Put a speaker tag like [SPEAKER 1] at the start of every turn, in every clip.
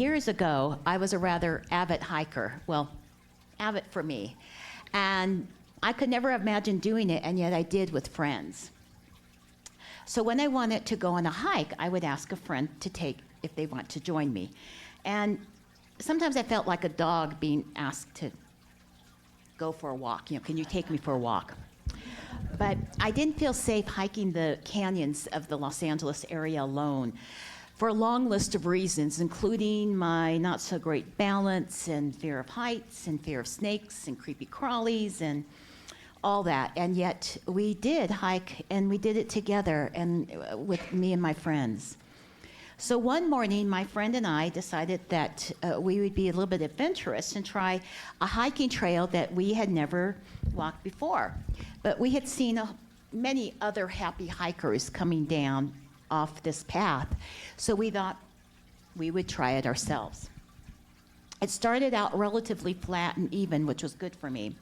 [SPEAKER 1] years ago, I was a rather avid hiker. Well, avid for me. And I could never have imagined doing it, and yet I did with friends. So when I wanted to go on a hike, I would ask a friend to take, if they want to join me. And sometimes I felt like a dog being asked to go for a walk. You know, can you take me for a walk? But I didn't feel safe hiking the canyons of the Los Angeles area alone for a long list of reasons, including my not so great balance and fear of heights and fear of snakes and creepy crawlies and all that. And yet we did hike, and we did it together and with me and my friends. So one morning, my friend and I decided that we would be a little bit adventurous and try a hiking trail that we had never walked before. But we had seen many other happy hikers coming down off this path, so we thought we would try it ourselves. It started out relatively flat and even, which was good for me.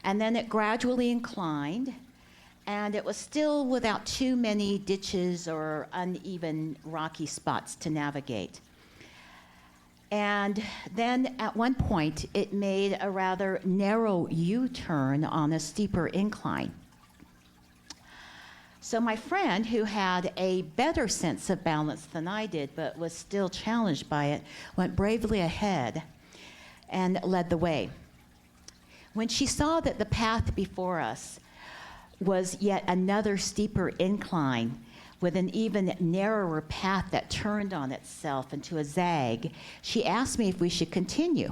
[SPEAKER 1] And then it gradually inclined, and it was still without too many ditches or uneven rocky spots to navigate. And then at one point, it made a rather narrow U-turn on a steeper incline. So my friend, who had a better sense of balance than I did, but was still challenged by it, went bravely ahead and led the way. When she saw that the path before us was yet another steeper incline with an even narrower path that turned on itself into a zag, she asked me if we should continue.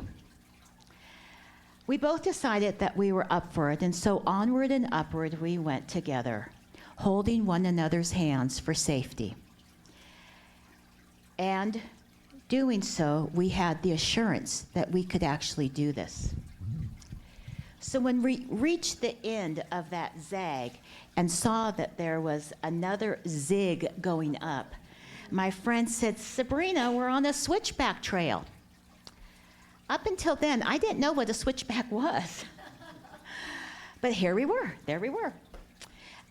[SPEAKER 1] We both decided that we were up for it, and so onward and upward we went together, holding one another's hands for safety. And doing so, we had the assurance that we could actually do this. So when we reached the end of that zag and saw that there was another zig going up, my friend said, "Sabrina, we're on a switchback trail." Up until then, I didn't know what a switchback was. But here we were, there we were.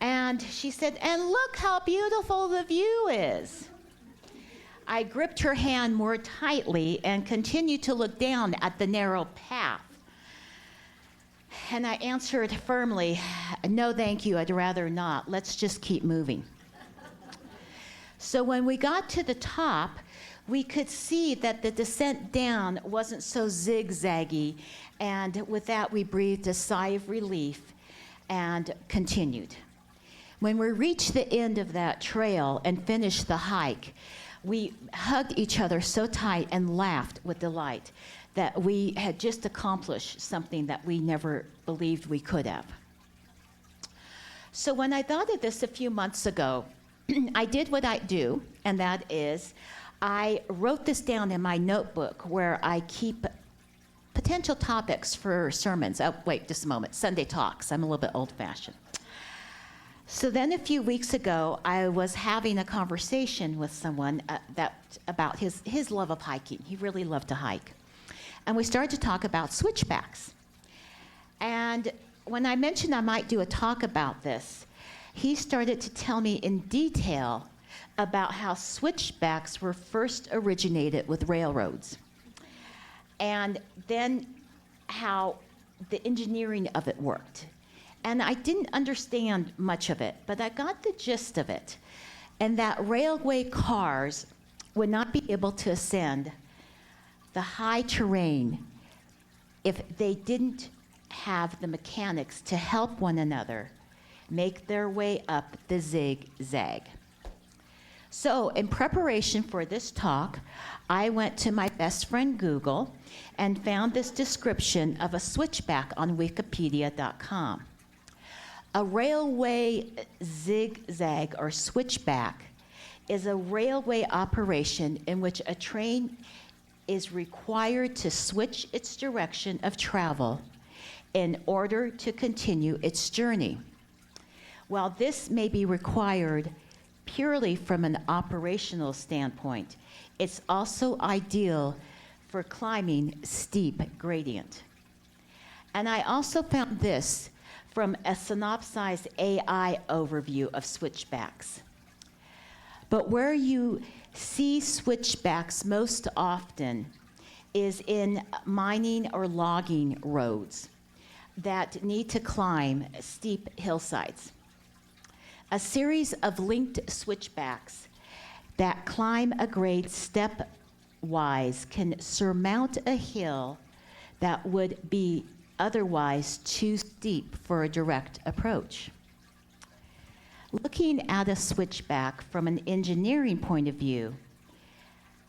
[SPEAKER 1] And she said, "And look how beautiful the view is." I gripped her hand more tightly and continued to look down at the narrow path. And I answered firmly, "No, thank you, I'd rather not. Let's just keep moving." So when we got to the top, we could see that the descent down wasn't so zigzaggy, and with that we breathed a sigh of relief and continued. When we reached the end of that trail and finished the hike, we hugged each other so tight and laughed with delight that we had just accomplished something that we never believed we could have. So when I thought of this a few months ago, I did what I do, and that is I wrote this down in my notebook where I keep potential topics for sermons. Oh, wait, just a moment. Sunday talks. I'm a little bit old-fashioned. So then a few weeks ago, I was having a conversation with someone about his love of hiking. He really loved to hike. And we started to talk about switchbacks. And when I mentioned I might do a talk about this, he started to tell me in detail about how switchbacks were first originated with railroads, and then how the engineering of it worked. And I didn't understand much of it, but I got the gist of it, and that railway cars would not be able to ascend the high terrain if they didn't have the mechanics to help one another make their way up the zigzag. So in preparation for this talk, I went to my best friend Google and found this description of a switchback on wikipedia.com. A railway zigzag or switchback is a railway operation in which a train is required to switch its direction of travel in order to continue its journey. While this may be required purely from an operational standpoint, it's also ideal for climbing steep gradient. And I also found this from a synopsized AI overview of switchbacks. But where you see switchbacks most often is in mining or logging roads that need to climb steep hillsides. A series of linked switchbacks that climb a grade stepwise can surmount a hill that would be otherwise too steep for a direct approach. Looking at a switchback from an engineering point of view,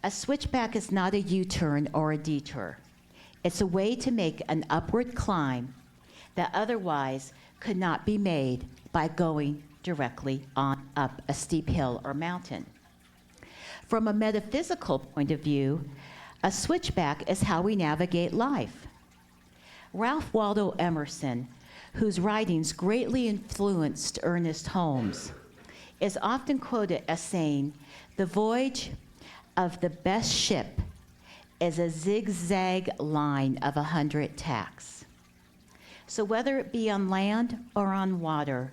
[SPEAKER 1] a switchback is not a U-turn or a detour. It's a way to make an upward climb that otherwise could not be made by going directly on up a steep hill or mountain. From a metaphysical point of view, a switchback is how we navigate life. Ralph Waldo Emerson, whose writings greatly influenced Ernest Holmes, is often quoted as saying, "The voyage of the best ship is a zigzag line of 100 tacks." So whether it be on land or on water,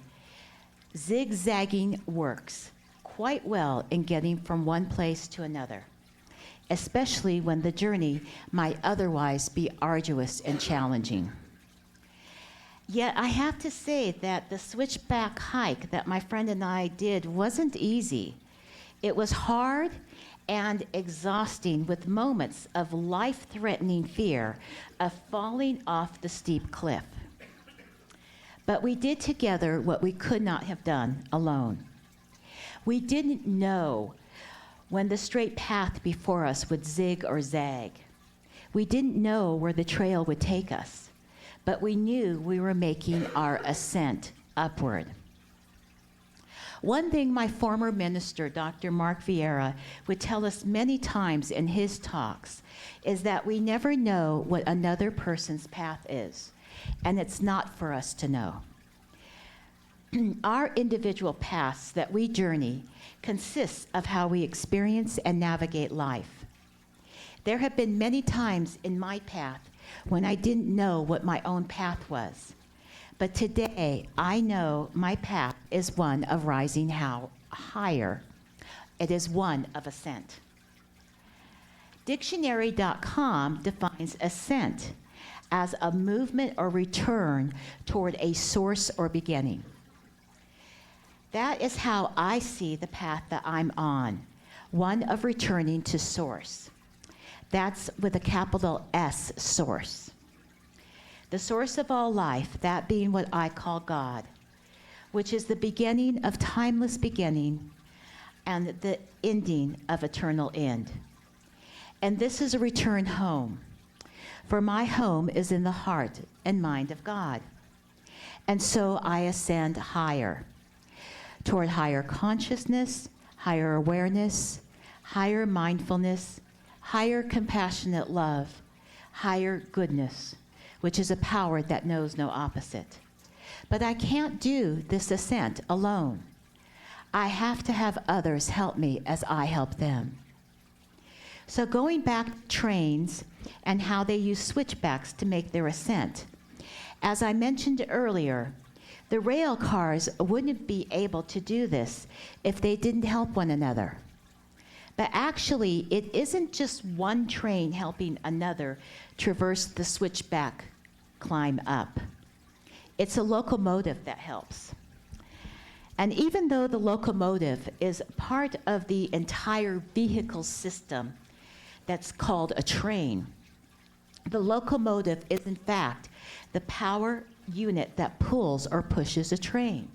[SPEAKER 1] zigzagging works quite well in getting from one place to another, especially when the journey might otherwise be arduous and challenging. Yet I have to say that the switchback hike that my friend and I did wasn't easy. It was hard and exhausting, with moments of life-threatening fear of falling off the steep cliff. But we did together what we could not have done alone. We didn't know when the straight path before us would zig or zag. We didn't know where the trail would take us, but we knew we were making our ascent upward. One thing my former minister, Dr. Mark Vieira, would tell us many times in his talks is that we never know what another person's path is, and it's not for us to know. Our individual paths that we journey consists of how we experience and navigate life. There have been many times in my path when I didn't know what my own path was. But today, I know my path is one of rising higher. It is one of ascent. Dictionary.com defines ascent as a movement or return toward a source or beginning. That is how I see the path that I'm on, one of returning to source. That's with a capital S, source. The source of all life, that being what I call God, which is the beginning of timeless beginning and the ending of eternal end. And this is a return home, for my home is in the heart and mind of God. And so I ascend higher, toward higher consciousness, higher awareness, higher mindfulness, higher compassionate love, higher goodness, which is a power that knows no opposite. But I can't do this ascent alone. I have to have others help me as I help them. So going back to trains and how they use switchbacks to make their ascent, as I mentioned earlier, the rail cars wouldn't be able to do this if they didn't help one another. But actually, it isn't just one train helping another traverse the switchback climb up. It's a locomotive that helps. And even though the locomotive is part of the entire vehicle system that's called a train, the locomotive is in fact the power unit that pulls or pushes a train.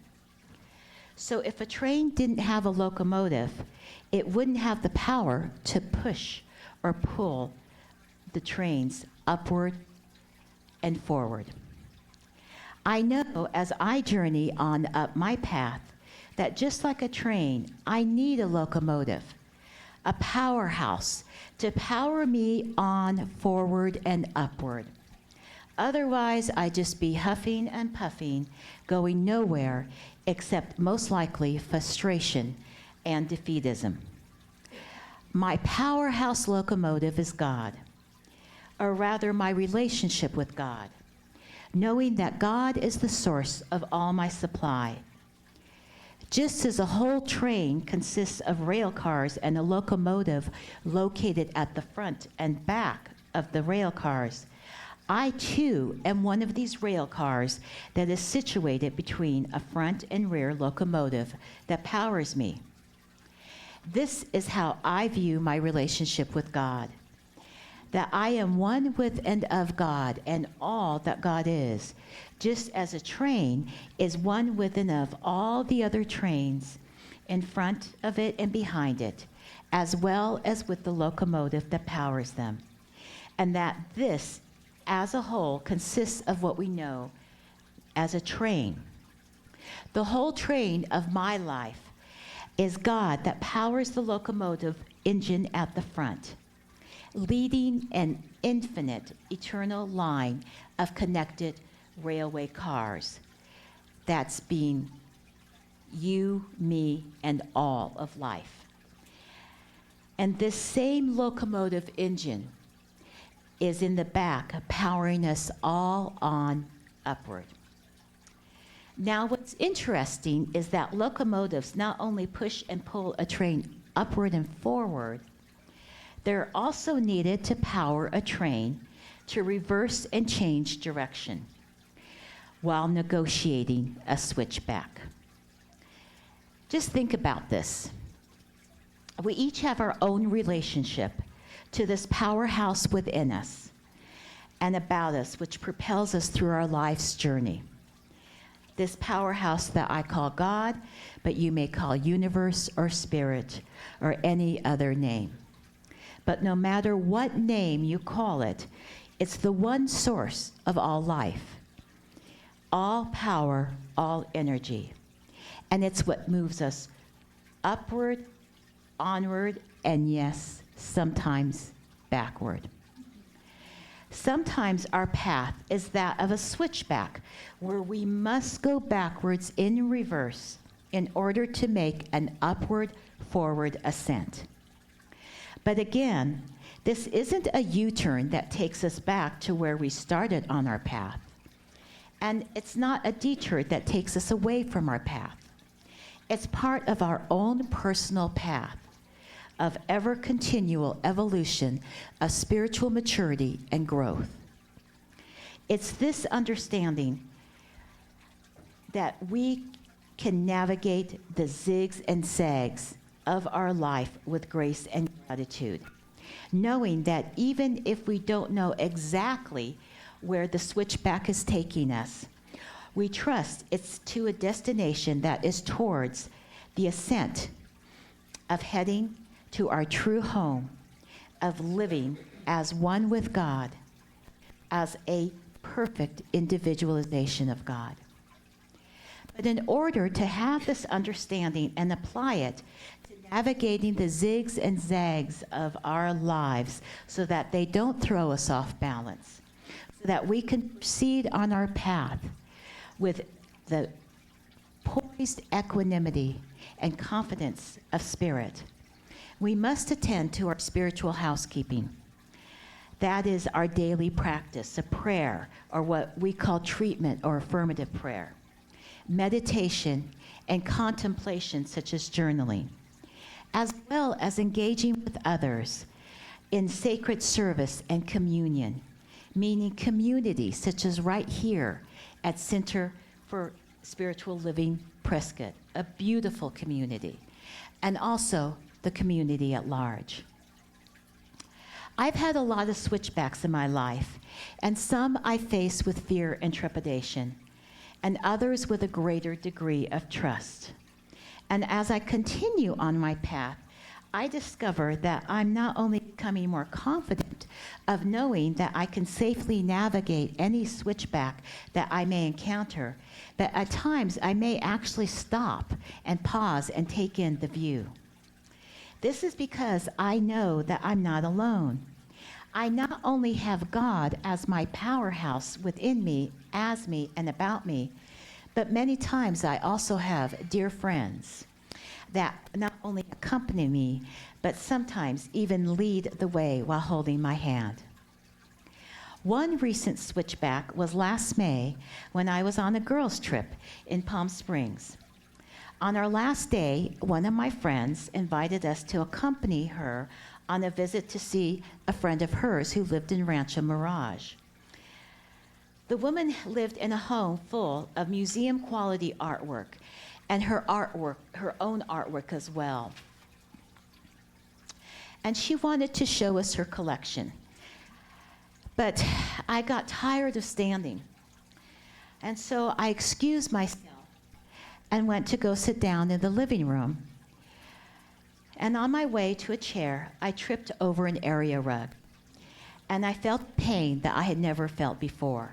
[SPEAKER 1] So if a train didn't have a locomotive, it wouldn't have the power to push or pull the trains upward and forward. I know as I journey on up my path that just like a train, I need a locomotive, a powerhouse to power me on forward and upward. Otherwise, I'd just be huffing and puffing, going nowhere except most likely frustration and defeatism. My powerhouse locomotive is God, or rather my relationship with God, knowing that God is the source of all my supply. Just as a whole train consists of rail cars and a locomotive located at the front and back of the rail cars, I too am one of these rail cars that is situated between a front and rear locomotive that powers me. This is how I view my relationship with God, that I am one with and of God and all that God is, just as a train is one with and of all the other trains in front of it and behind it, as well as with the locomotive that powers them, and that this, as a whole, consists of what we know as a train. The whole train of my life is God that powers the locomotive engine at the front, leading an infinite, eternal line of connected railway cars. That's being you, me, and all of life. And this same locomotive engine is in the back, powering us all on upward. Now, what's interesting is that locomotives not only push and pull a train upward and forward, they're also needed to power a train to reverse and change direction while negotiating a switchback. Just think about this. We each have our own relationship to this powerhouse within us and about us, which propels us through our life's journey. This powerhouse that I call God, but you may call universe or spirit or any other name. But no matter what name you call it, it's the one source of all life, all power, all energy. And it's what moves us upward, onward, and yes, sometimes backward. Sometimes our path is that of a switchback, where we must go backwards in reverse in order to make an upward, forward ascent. But again, this isn't a U-turn that takes us back to where we started on our path. And it's not a detour that takes us away from our path. It's part of our own personal path of ever-continual evolution of spiritual maturity and growth. It's this understanding that we can navigate the zigs and zags of our life with grace and gratitude, knowing that even if we don't know exactly where the switchback is taking us, we trust it's to a destination that is towards the ascent of heading to our true home, of living as one with God, as a perfect individualization of God. But in order to have this understanding and apply it to navigating the zigs and zags of our lives so that they don't throw us off balance, so that we can proceed on our path with the poised equanimity and confidence of spirit, we must attend to our spiritual housekeeping. That is our daily practice, a prayer, or what we call treatment or affirmative prayer, meditation, and contemplation such as journaling, as well as engaging with others in sacred service and communion, meaning community such as right here at Center for Spiritual Living Prescott, a beautiful community, and also the community at large. I've had a lot of switchbacks in my life, and some I face with fear and trepidation, and others with a greater degree of trust. And as I continue on my path, I discover that I'm not only becoming more confident of knowing that I can safely navigate any switchback that I may encounter, but at times I may actually stop and pause and take in the view. This is because I know that I'm not alone. I not only have God as my powerhouse within me, as me, and about me, but many times I also have dear friends that not only accompany me, but sometimes even lead the way while holding my hand. One recent switchback was last May when I was on a girls' trip in Palm Springs. On our last day, one of my friends invited us to accompany her on a visit to see a friend of hers who lived in Rancho Mirage. The woman lived in a home full of museum-quality artwork, and her own artwork as well. And she wanted to show us her collection. But I got tired of standing. And so I excused myself and went to go sit down in the living room. And on my way to a chair, I tripped over an area rug. And I felt pain that I had never felt before.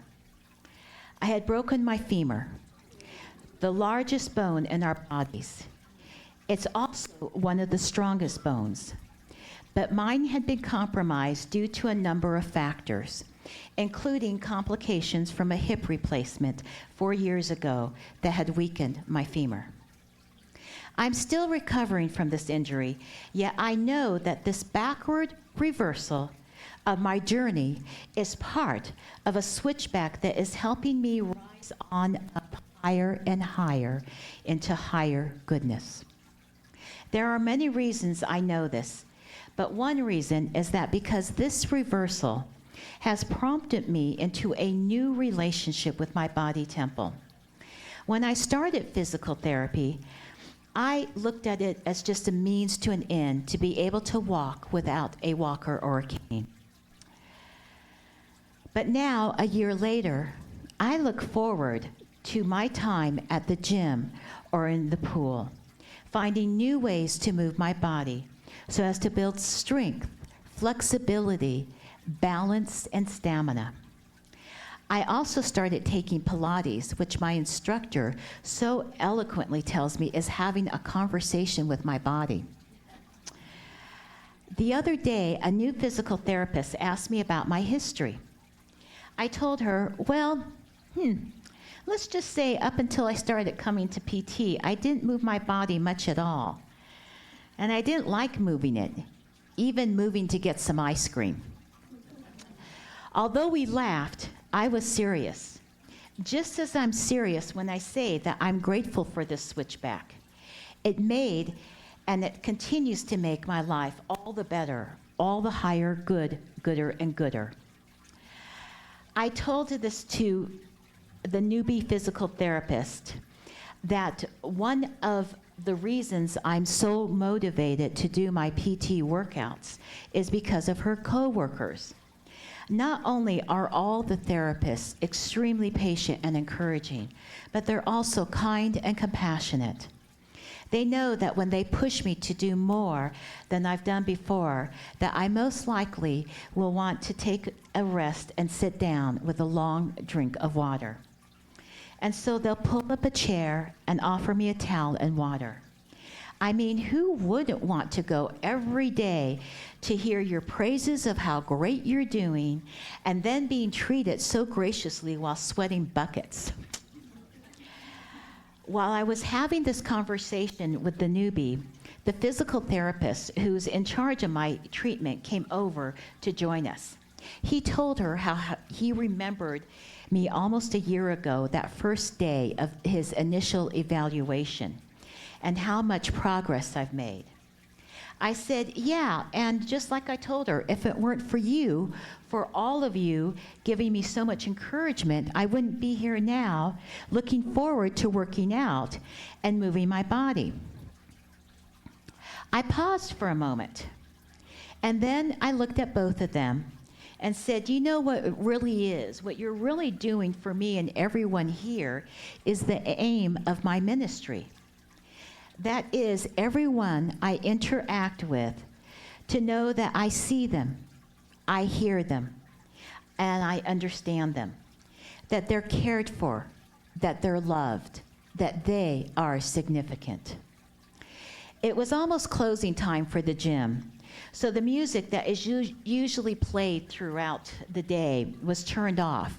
[SPEAKER 1] I had broken my femur, the largest bone in our bodies. It's also one of the strongest bones. But mine had been compromised due to a number of factors, including complications from a hip replacement 4 years ago that had weakened my femur. I'm still recovering from this injury, yet I know that this backward reversal of my journey is part of a switchback that is helping me rise on up higher and higher into higher goodness. There are many reasons I know this, but one reason is that because this reversal has prompted me into a new relationship with my body temple. When I started physical therapy, I looked at it as just a means to an end to be able to walk without a walker or a cane. But now, a year later, I look forward to my time at the gym or in the pool, finding new ways to move my body so as to build strength, flexibility, balance, and stamina. I also started taking Pilates, which my instructor so eloquently tells me is having a conversation with my body. The other day, a new physical therapist asked me about my history. I told her, well, let's just say up until I started coming to PT, I didn't move my body much at all. And I didn't like moving it, even moving to get some ice cream. Although we laughed, I was serious. Just as I'm serious when I say that I'm grateful for this switchback. It made, and it continues to make my life all the better, all the higher, gooder, and gooder. I told this to the newbie physical therapist that one of the reasons I'm so motivated to do my PT workouts is because of her coworkers. Not only are all the therapists extremely patient and encouraging, but they're also kind and compassionate. They know that when they push me to do more than I've done before, that I most likely will want to take a rest and sit down with a long drink of water. And so they'll pull up a chair and offer me a towel and water. I mean, who wouldn't want to go every day to hear your praises of how great you're doing and then being treated so graciously while sweating buckets? While I was having this conversation with the newbie, the physical therapist who's in charge of my treatment came over to join us. He told her how he remembered me almost a year ago, that first day of his initial evaluation, and how much progress I've made. I said, yeah, and just like I told her, if it weren't for you, for all of you giving me so much encouragement, I wouldn't be here now looking forward to working out and moving my body. I paused for a moment, and then I looked at both of them and said, you know what it really is? What you're really doing for me and everyone here is the aim of my ministry. That is, everyone I interact with, to know that I see them, I hear them, and I understand them, that they're cared for, that they're loved, that they are significant. It was almost closing time for the gym, so the music that is usually played throughout the day was turned off,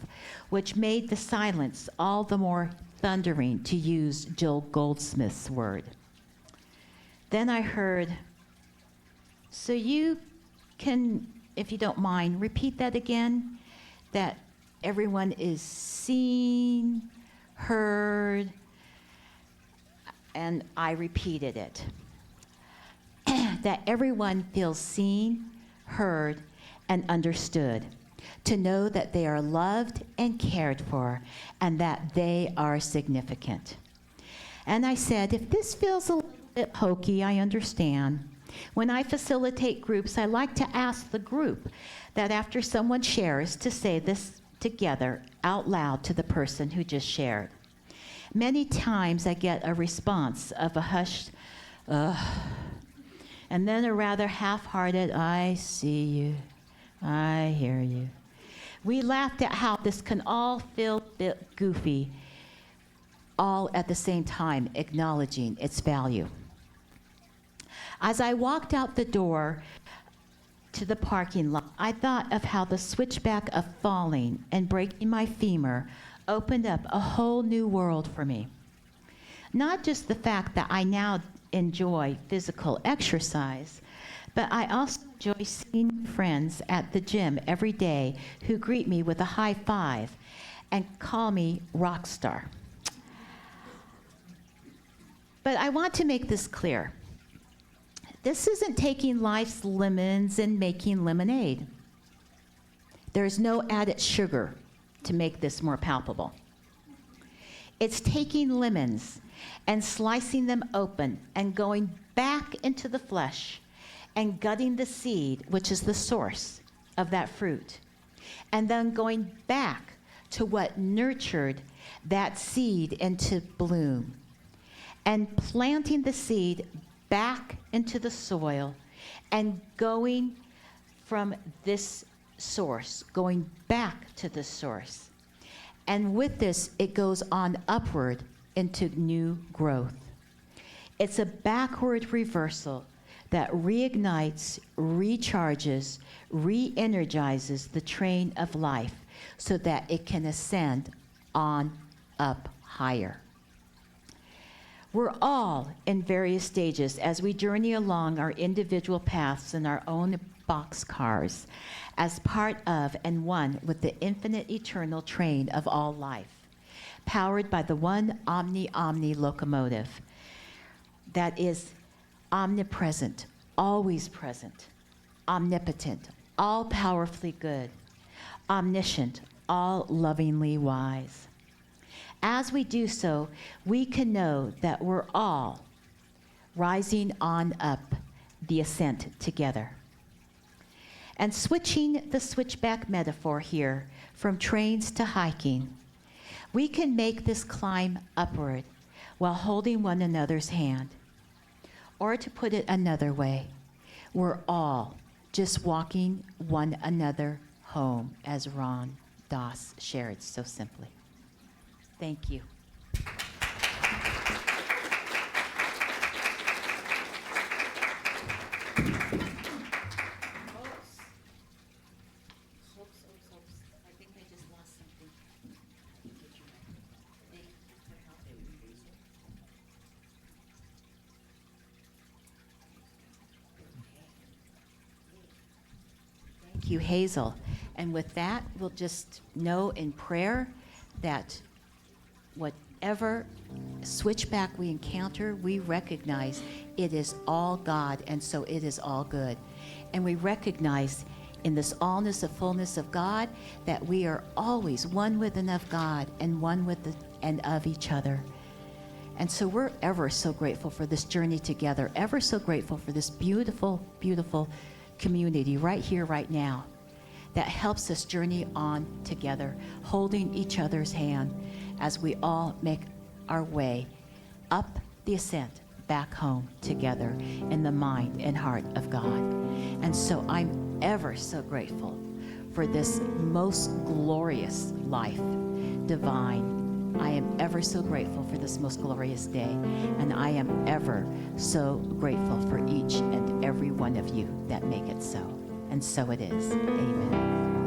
[SPEAKER 1] which made the silence all the more thundering, to use Joel Goldsmith's word. Then I heard, so you can, if you don't mind, repeat that again, that everyone is seen, heard. and I repeated it, that everyone feels seen, heard, and understood, to know that they are loved and cared for, and that they are significant. And I said, if this feels a little bit hokey, I understand. When I facilitate groups, I like to ask the group that after someone shares, to say this together out loud to the person who just shared. Many times I get a response of a hushed, and then a rather half-hearted, I see you, I hear you. We laughed at how this can all feel a bit goofy, all at the same time acknowledging its value. As I walked out the door to the parking lot, I thought of how the switchback of falling and breaking my femur opened up a whole new world for me. Not just the fact that I now enjoy physical exercise, but I also enjoy seeing friends at the gym every day who greet me with a high five and call me rock star. But I want to make this clear. This isn't taking life's lemons and making lemonade. There's no added sugar to make this more palpable. It's taking lemons and slicing them open and going back into the flesh and gutting the seed, which is the source of that fruit, and then going back to what nurtured that seed into bloom, and planting the seed back into the soil and going from this source, going back to the source. And with this, it goes on upward into new growth. It's a backward reversal that reignites, recharges, re-energizes the train of life so that it can ascend on up higher. We're all in various stages as we journey along our individual paths in our own boxcars as part of and one with the infinite eternal train of all life, powered by the one omni locomotive that is omnipresent, always present, omnipotent, all powerfully good, omniscient, all lovingly wise. As we do so, we can know that we're all rising on up the ascent together. And switching the switchback metaphor here from trains to hiking, we can make this climb upward while holding one another's hand. Or to put it another way, we're all just walking one another home, as Ron Doss shared so simply. Thank you. I think I just lost something. Thank you, Hazel. And with that, we'll just know in prayer that whatever switchback we encounter, we recognize it is all God, and so it is all good. And we recognize in this allness of fullness of God that we are always one with and of God and one with and of each other. And so we're ever so grateful for this journey together, ever so grateful for this beautiful, beautiful community right here, right now, that helps us journey on together, holding each other's hand as we all make our way up the ascent back home together in the mind and heart of God. And so I'm ever so grateful for this most glorious life, divine. I am ever so grateful for this most glorious day, and I am ever so grateful for each and every one of you that make it so. And so it is. Amen.